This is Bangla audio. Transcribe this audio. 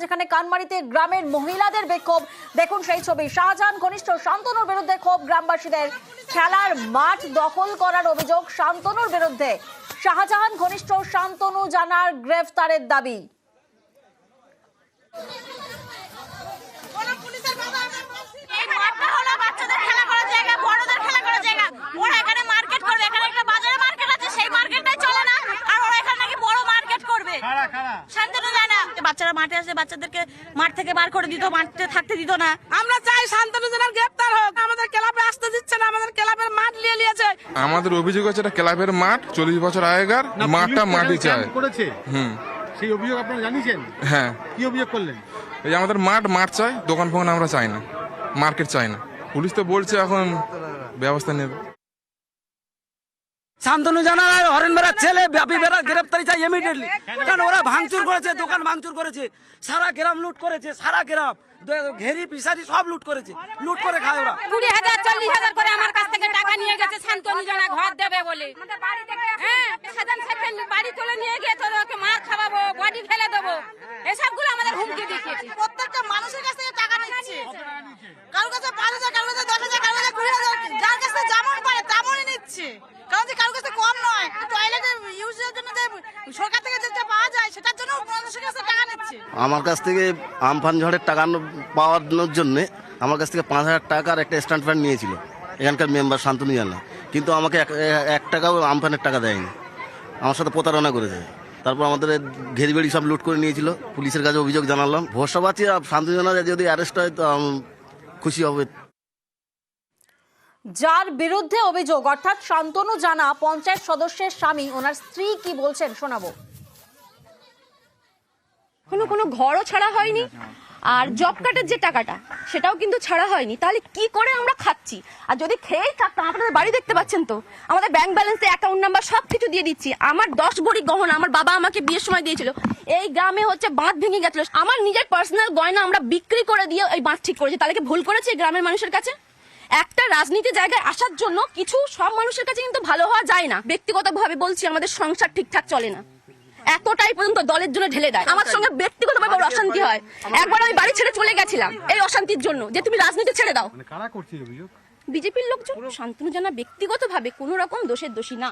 যেখানে কানমারিতে গ্রামের মহিলাদের বিক্ষোভ, দেখুন সেই ছবি। শাহজাহান ঘনিষ্ঠ শান্তনুর বিরুদ্ধে ক্ষোভ গ্রামবাসীদের। খেলার মাঠ দখল করার অভিযোগ শান্তনুর বিরুদ্ধে। শাহজাহান ঘনিষ্ঠ শান্তনু জানার গ্রেফতারের দাবি। বাচ্চারা মাঠে আসে, বাচ্চাদেরকে মাঠ থেকে বার করে দিত, মাঠে থাকতে দিত না। আমরা চাই শান্তনু যেন গ্রেফতার হোক। আমাদের ক্লাবে আসতে দিচ্ছে না, আমাদের ক্লাবের মাঠ নিয়ে নিয়েছে। আমাদের অভিযোগ আছে এটা ক্লাবের মাঠ, 40 বছর আগেকার মাঠটা মাটি চায়। সেই অভিযোগ আপনারা জানিয়েছেন? হ্যাঁ। কি অভিযোগ করলেন? এই আমাদের মাঠ চাই, দোকান ফোকান আমরা চাই না, মার্কেট চাই না। পুলিশ তো বলছে এখন ব্যবস্থা নেবে। শান্তনু জানা হরেন বেড়ার ছেলে বাপি বেড়া গ্রেপ্তারি চাই ইমিডিয়েটলি। কারণ ওরা ভাঙচুর করেছে, দোকান ভাঙচুর করেছে, সারা গ্রাম লুট করেছে, সারা গ্রাম ঘেরি পিসারি সব লুট করেছে, লুট করে খায় ওরা। 20,000 40,000 করে আমার কাছ থেকে টাকা নিয়ে গেছে শান্তনু জানা ঘর দেবে বলে। হ্যাঁ, বাড়ি তুলে নিয়ে গিয়ে তোর ওকে মার খাওয়াবো, বডি ফেলে দেবো, এসবগুলো আমাদের হুমকি দেখিয়েছে। প্রত্যেকটা মানুষের কাছ থেকে টাকা নিচ্ছে, কারোর কাছে 5,000, কারোর কাছে 10,000, কারোর কাছে 20,000, যার কাছে যেমন পারে তেমনই নিচ্ছে। কারণ যে কারোর কাছে কম নয়, টয়লেটে ইউজের জন্য যে সরকার থেকে যেটা পাওয়া যায় সেটার জন্য মানুষের কাছে টাকা নিচ্ছে। আমার কাছ থেকে আমফান ঝড়ের টাকা পাওয়ানোর জন্য আমার কাছ থেকে 5,000 টাকার একটা স্ট্যান্ড ফ্যান নিয়েছিল এখানকার মেম্বার শান্তনু জানা, কিন্তু আমাকে এক টাকাও আমফানের টাকা দেয়নি, আমার সাথে প্রতারণা করেছে। তারপর আমাদের ঘেরি বেড়ি সব লুট করে নিয়েছিল, পুলিশের কাছে অভিযোগ জানালাম। ভরসা পাচ্ছি শান্তনু জানা যদি অ্যারেস্ট হয় তো খুশি হবে। যার বিরুদ্ধে অভিযোগ অর্থাৎ শান্তনু জানা পঞ্চায়েত সদস্যের স্বামী, ওনার স্ত্রী কি বলছেন শোনাবো। কোনো ঘরও ছাড়া হয়নি, আর জব কার্ডের যে টাকাটা সেটাও কিন্তু ছাড়া হয়নি। তাহলে কি করে আমরা খাচ্ছি? আর যদি খেয়েই থাকতাম, আপনাদের বাড়ি দেখতে পাচ্ছেন তো, আমাদের ব্যাংক ব্যালেন্সে অ্যাকাউন্ট নাম্বার সবকিছু দিয়ে দিচ্ছি। আমার 10 ভরি গহনা আমার বাবা আমাকে বিয়ের সময় দিয়েছিল। এই গ্রামে হচ্ছে বাঁধ ভেঙে গেছিল, আমার নিজের পার্সোনাল গয়না আমরা বিক্রি করে দিয়ে এই বাঁধ ঠিক করেছি। তাহলে কি ভুল করেছে গ্রামের মানুষের কাছে? একটা রাজনীতি জায়গায় আসার জন্য কিছু সব মানুষের কাছে কিন্তু ভালো হওয়া যায় না। ব্যক্তিগতভাবে বলছি, আমাদের সংসার ঠিকঠাক চলে না, এতটাই পর্যন্ত দলের জন্য ঢেলে দেয়। আমার সঙ্গে ব্যক্তিগতভাবে অশান্তি হয়। একবার আমি বাড়ি ছেড়ে চলে গেছিলাম এই অশান্তির জন্য, যে তুমি রাজনীতি ছেড়ে দাও। কারা করছে অভিযোগ? বিজেপির লোকজন। শান্তনু জানা ব্যক্তিগতভাবে কোনো রকম দোষের দোষী না।